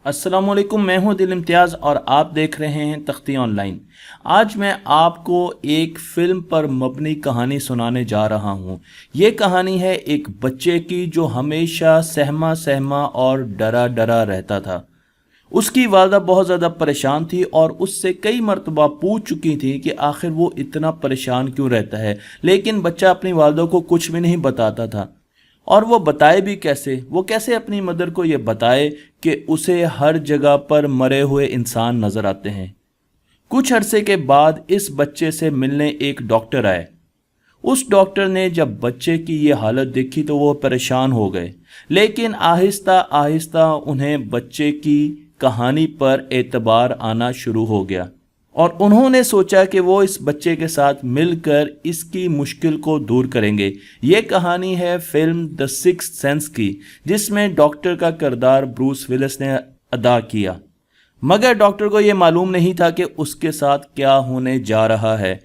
अस्सलामुअलैकुम, मैं हूं दिल इम्तियाज़ और आप देख रहे हैं तख्ती ऑनलाइन। आज मैं आपको एक फ़िल्म पर मबनी कहानी सुनाने जा रहा हूं। ये कहानी है एक बच्चे की जो हमेशा सहमा सहमा और डरा डरा रहता था। उसकी वालदा बहुत ज़्यादा परेशान थी और उससे कई मरतबा पूछ चुकी थी कि आखिर वो इतना परेशान क्यों रहता है, लेकिन बच्चा अपनी वालदा को कुछ भी नहीं बताता था। और वो बताए भी कैसे, वो कैसे अपनी मदर को ये बताए कि उसे हर जगह पर मरे हुए इंसान नज़र आते हैं। कुछ अरसे के बाद इस बच्चे से मिलने एक डॉक्टर आए। उस डॉक्टर ने जब बच्चे की ये हालत देखी तो वो परेशान हो गए, लेकिन आहिस्ता आहिस्ता उन्हें बच्चे की कहानी पर एतबार आना शुरू हो गया और उन्होंने सोचा कि वो इस बच्चे के साथ मिलकर इसकी मुश्किल को दूर करेंगे। ये कहानी है फिल्म द सिक्स्थ सेंस की, जिसमें डॉक्टर का किरदार ब्रूस विलिस ने अदा किया। मगर डॉक्टर को ये मालूम नहीं था कि उसके साथ क्या होने जा रहा है।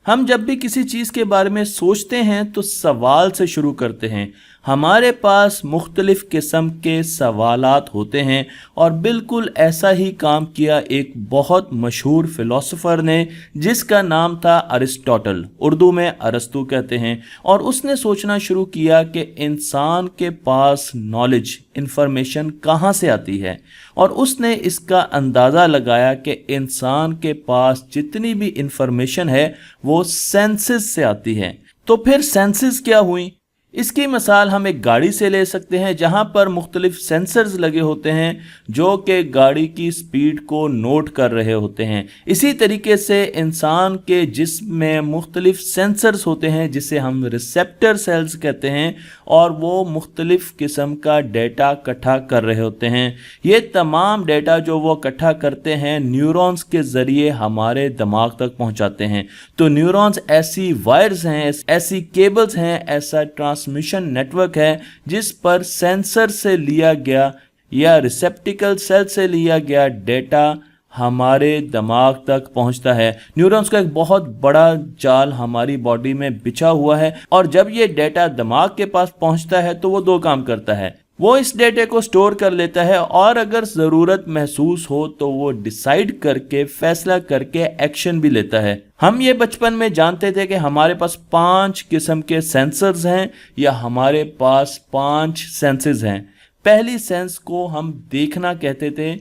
हम जब भी किसी चीज़ के बारे में सोचते हैं तो सवाल से शुरू करते हैं। हमारे पास मुख्तलिफ़ किस्म के सवालात होते हैं और बिल्कुल ऐसा ही काम किया एक बहुत मशहूर फ़िलासफ़र ने, जिसका नाम था अरिस्टोटल, उर्दू में अरस्तू कहते हैं। और उसने सोचना शुरू किया कि इंसान के पास नॉलेज, इंफॉर्मेशन कहाँ से आती है, और उसने इसका अंदाज़ा लगाया कि इंसान के पास जितनी भी इंफॉर्मेशन है वो सेंसेस से आती है। तो फिर सेंसेस क्या हुई? इसकी मिसाल हम एक गाड़ी से ले सकते हैं, जहां पर मुख्तलिफ सेंसर्स लगे होते हैं जो कि गाड़ी की स्पीड को नोट कर रहे होते हैं। इसी तरीके से इंसान के जिस्म में मुख्तलिफ सेंसर्स होते हैं जिसे हम रिसेप्टर सेल्स कहते हैं, और वो मुख्तलिफ किस्म का डेटा इकट्ठा कर रहे होते हैं। ये तमाम डेटा जो वो इकट्ठा करते हैं न्यूरॉन्स के ज़रिए हमारे दिमाग तक पहुंचाते हैं। तो न्यूरॉन्स ऐसी वायर्स हैं, ऐसी केबल्स हैं, ऐसा ट्रांसमिशन नेटवर्क है जिस पर सेंसर से लिया गया या रिसेप्टिकल सेल से लिया गया डेटा हमारे दिमाग तक पहुंचता है। न्यूरॉन्स का एक बहुत बड़ा जाल हमारी बॉडी में बिछा हुआ है, और जब ये डेटा दिमाग के पास पहुंचता है तो वो दो काम करता है। वो इस डेटे को स्टोर कर लेता है और अगर ज़रूरत महसूस हो तो वो डिसाइड करके, फैसला करके एक्शन भी लेता है। हम ये बचपन में जानते थे कि हमारे पास 5 किस्म के सेंसर्स हैं या हमारे पास 5 सेंसेस हैं। पहली सेंस को हम देखना कहते थे,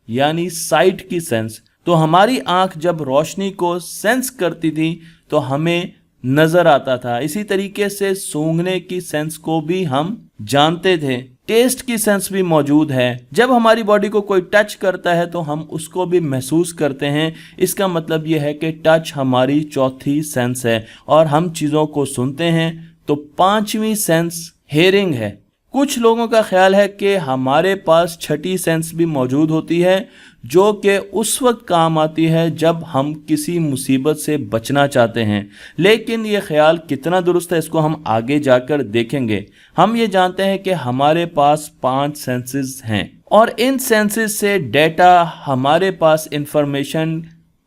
यानी साइट की सेंस। तो हमारी आंख जब रोशनी को सेंस करती थी तो हमें नजर आता था। इसी तरीके से सूंघने की सेंस को भी हम जानते थे। टेस्ट की सेंस भी मौजूद है। जब हमारी बॉडी को कोई टच करता है तो हम उसको भी महसूस करते हैं। इसका मतलब यह है कि टच हमारी चौथी सेंस है। और हम चीज़ों को सुनते हैं तो पांचवी सेंस हेयरिंग है। कुछ लोगों का ख्याल है कि हमारे पास छठी सेंस भी मौजूद होती है, जो कि उस वक्त काम आती है जब हम किसी मुसीबत से बचना चाहते हैं। लेकिन ये ख्याल कितना दुरुस्त है इसको हम आगे जाकर देखेंगे। हम ये जानते हैं कि हमारे पास 5 सेंसेस हैं और इन सेंसेस से डेटा, हमारे पास इंफॉर्मेशन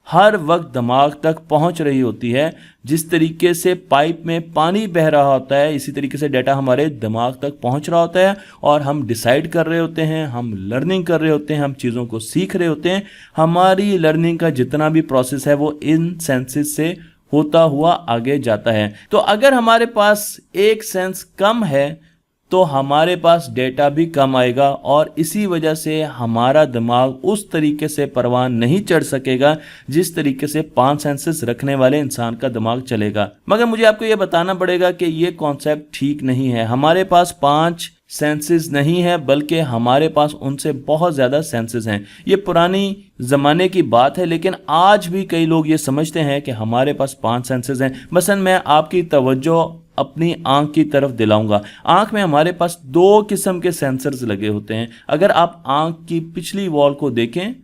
हर वक्त दिमाग तक पहुंच रही होती है। जिस तरीके से पाइप में पानी बह रहा होता है, इसी तरीके से डेटा हमारे दिमाग तक पहुंच रहा होता है और हम डिसाइड कर रहे होते हैं, हम लर्निंग कर रहे होते हैं, हम चीज़ों को सीख रहे होते हैं। हमारी लर्निंग का जितना भी प्रोसेस है वो इन सेंसेस से होता हुआ आगे जाता है। तो अगर हमारे पास एक सेंस कम है तो हमारे पास डेटा भी कम आएगा और इसी वजह से हमारा दिमाग उस तरीके से परवान नहीं चढ़ सकेगा जिस तरीके से 5 सेंसेस रखने वाले इंसान का दिमाग चलेगा। मगर मुझे आपको ये बताना पड़ेगा कि ये कॉन्सेप्ट ठीक नहीं है। हमारे पास 5 सेंसेस नहीं है, बल्कि हमारे पास उनसे बहुत ज़्यादा सेंसेस हैं। ये पुरानी ज़माने की बात है, लेकिन आज भी कई लोग ये समझते हैं कि हमारे पास 5 सेंसेस हैं। मसलन मैं आपकी तवज्जो अपनी आंख की तरफ दिलाऊंगा। आंख में हमारे पास 2 किस्म के सेंसर्स लगे होते हैं। अगर आप आंख की पिछली वॉल को देखें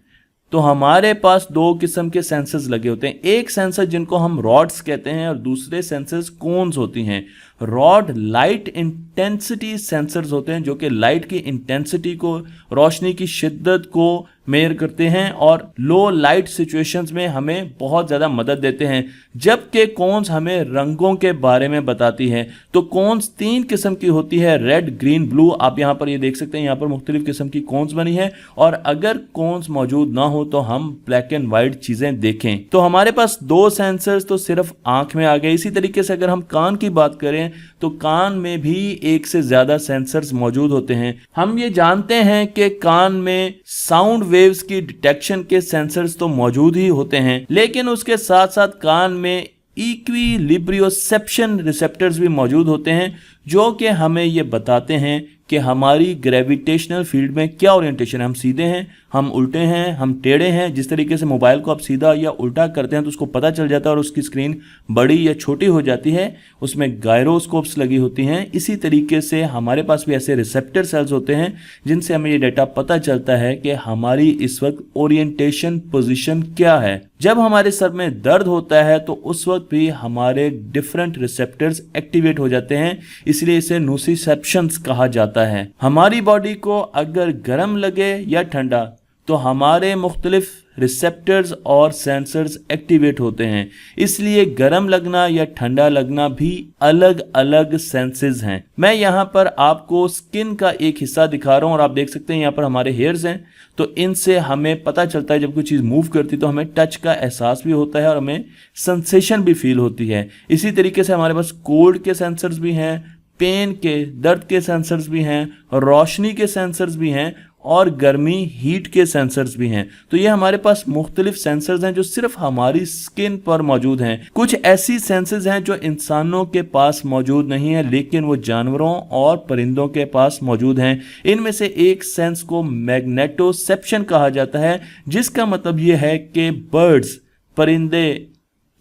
तो हमारे पास 2 किस्म के सेंसर्स लगे होते हैं। एक सेंसर जिनको हम रॉड्स कहते हैं और दूसरे सेंसर्स कोन्स होती हैं। रॉड लाइट इंटेंसिटी सेंसर्स होते हैं जो कि लाइट की इंटेंसिटी को, रोशनी की शिद्दत को मेजर करते हैं और लो लाइट सिचुएशंस में हमें बहुत ज़्यादा मदद देते हैं। जबकि कोन्स हमें रंगों के बारे में बताती है। तो कोन्स 3 किस्म की होती है, रेड, ग्रीन, ब्लू। आप यहाँ पर ये देख सकते हैं, यहाँ पर मुख्तलिफ किस्म की कोन्स बनी है और अगर कोन्स मौजूद ना हो तो हम ब्लैक एंड वाइट चीज़ें देखें। तो हमारे पास 2 सेंसर्स तो सिर्फ आंख में आ गए। इसी तरीके से अगर हम कान की बात करें तो कान में भी 1 से ज़्यादा सेंसर्स मौजूद होते हैं। हम ये जानते हैं कि कान में साउंड वेव्स की डिटेक्शन के सेंसर्स तो मौजूद ही होते हैं, लेकिन उसके साथ साथ कान में इक्विलिब्रियोसेप्शन रिसेप्टर्स भी मौजूद होते हैं जो कि हमें ये बताते हैं कि हमारी ग्रेविटेशनल फील्ड में क्या ओरिएंटेशन है। हम सीधे हैं, हम उल्टे हैं, हम टेढ़े हैं। जिस तरीके से मोबाइल को आप सीधा या उल्टा करते हैं तो उसको पता चल जाता है और उसकी स्क्रीन बड़ी या छोटी हो जाती है, उसमें गायरोस्कोप्स लगी होती हैं। इसी तरीके से हमारे पास भी ऐसे रिसेप्टर सेल्स होते हैं जिनसे हमें ये डाटा पता चलता है कि हमारी इस वक्त ओरिएंटेशन पोजीशन क्या है। जब हमारे सर में दर्द होता है तो उस वक्त भी हमारे डिफरेंट रिसेप्टर्स एक्टिवेट हो जाते हैं, इसलिए इसे नोसिसेप्शंस कहा जाता है। हमारी बॉडी को अगर गर्म लगे या ठंडा तो हमारे मुख्तलिफ रिसेप्टर्स और सेंसर्स एक्टिवेट होते हैं, इसलिए गर्म लगना या ठंडा लगना भी अलग अलग सेंसेस हैं। मैं यहाँ पर आपको स्किन का एक हिस्सा दिखा रहा हूँ और आप देख सकते हैं यहाँ पर हमारे हेयर्स हैं, तो इनसे हमें पता चलता है जब कोई चीज़ मूव करती है तो हमें टच का एहसास भी होता है और हमें सेंसेशन भी फील होती है। इसी तरीके से हमारे पास कोल्ड के सेंसर्स भी हैं, पेन के, दर्द के सेंसर्स भी हैं, रोशनी के सेंसर्स भी हैं और गर्मी, हीट के सेंसर्स भी हैं। तो ये हमारे पास मुख्तलिफ सेंसर्स हैं जो सिर्फ हमारी स्किन पर मौजूद हैं। कुछ ऐसी सेंसर्स हैं जो इंसानों के पास मौजूद नहीं है लेकिन वो जानवरों और परिंदों के पास मौजूद हैं। इनमें से एक सेंस को मैग्नेटोसेप्शन कहा जाता है, जिसका मतलब ये है कि बर्ड्स, परिंदे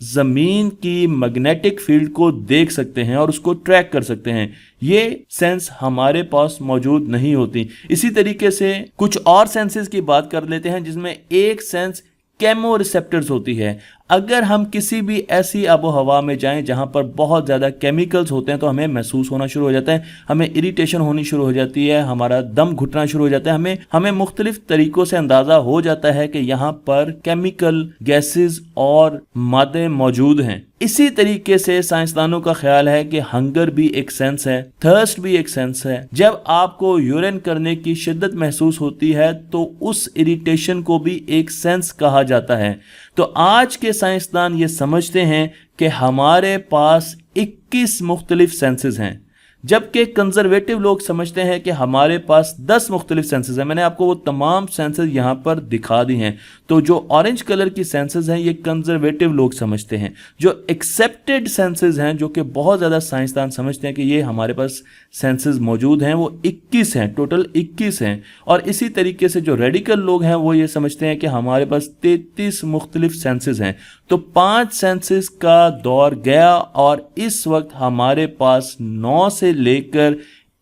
जमीन की मैग्नेटिक फील्ड को देख सकते हैं और उसको ट्रैक कर सकते हैं। ये सेंस हमारे पास मौजूद नहीं होती। इसी तरीके से कुछ और सेंसेस की बात कर लेते हैं जिसमें एक सेंस केमो रिसेप्टर्स होती है। अगर हम किसी भी ऐसी आबो हवा में जाएं जहां पर बहुत ज़्यादा केमिकल्स होते हैं तो हमें महसूस होना शुरू हो जाता है, हमें इरिटेशन होनी शुरू हो जाती है, हमारा दम घुटना शुरू हो जाता है, हमें मुख्तलिफ तरीकों से अंदाज़ा हो जाता है कि यहाँ पर केमिकल गैसेस और मादे मौजूद हैं। इसी तरीके से साइंसदानों का ख्याल है कि हंगर भी एक सेंस है, थर्स्ट भी एक सेंस है। जब आपको यूरिन करने की शिद्दत महसूस होती है तो उस इरिटेशन को भी एक सेंस कहा जाता है। तो आज के साइंसदान ये समझते हैं कि हमारे पास 21 मुख्तलिफ सेंसेस हैं, जबकि कंजर्वेटिव लोग समझते हैं कि हमारे पास 10 मुख्तलिफ सेंसेस हैं। मैंने आपको वो तमाम सेंसेस यहाँ पर दिखा दी हैं। तो जो ऑरेंज कलर की सेंसेस हैं ये कंजर्वेटिव लोग समझते हैं। जो एक्सेप्टेड सेंसेस हैं, जो कि बहुत ज़्यादा साइंसदान समझते हैं कि ये हमारे पास सेंसेस मौजूद हैं, वो 21 हैं, टोटल 21 हैं। और इसी तरीके से जो रेडिकल लोग हैं वो ये समझते हैं कि हमारे पास 33 मुख्तलिफ सेंसेस हैं। तो 5 सेंसेस का दौर गया और इस वक्त हमारे पास 9 से लेकर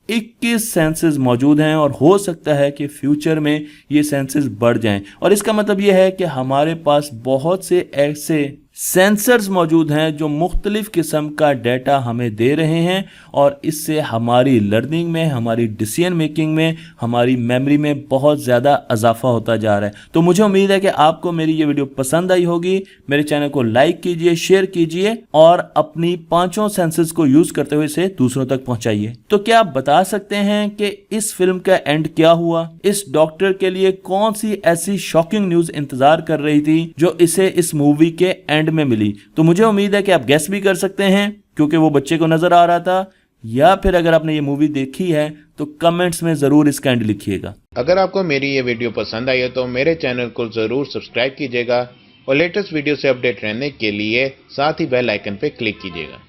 21 सेंसेस मौजूद हैं और हो सकता है कि फ्यूचर में ये सेंसेस बढ़ जाएं। और इसका मतलब ये है कि हमारे पास बहुत से ऐसे सेंसर्स मौजूद हैं जो मुख्तलिफ किस्म का डेटा हमें दे रहे हैं और इससे हमारी लर्निंग में, हमारी डिसीजन मेकिंग में, हमारी मेमोरी में बहुत ज़्यादा इजाफा होता जा रहा है। तो मुझे उम्मीद है कि आपको मेरी ये वीडियो पसंद आई होगी। मेरे चैनल को लाइक कीजिए, शेयर कीजिए और अपनी 5 सेंसेस को यूज़ करते हुए इसे दूसरों तक पहुँचाइए। तो क्या आप बता सकते हैं कि इस फिल्म का एंड क्या हुआ? इस डॉक्टर के लिए कौन सी ऐसी शॉकिंग न्यूज़ इंतज़ार कर रही थी जो इसे इस मूवी के एंड में मिली? तो मुझे उम्मीद है कि आप गेस भी कर सकते हैं क्योंकि वो बच्चे को नजर आ रहा था, या फिर अगर आपने ये मूवी देखी है तो कमेंट्स में जरूर इसका एंड लिखिएगा। अगर आपको मेरी ये वीडियो पसंद आई है तो मेरे चैनल को जरूर सब्सक्राइब कीजिएगा और लेटेस्ट वीडियो से अपडेट रहने के लिए साथ ही बेल आइकन पे क्लिक कीजिएगा।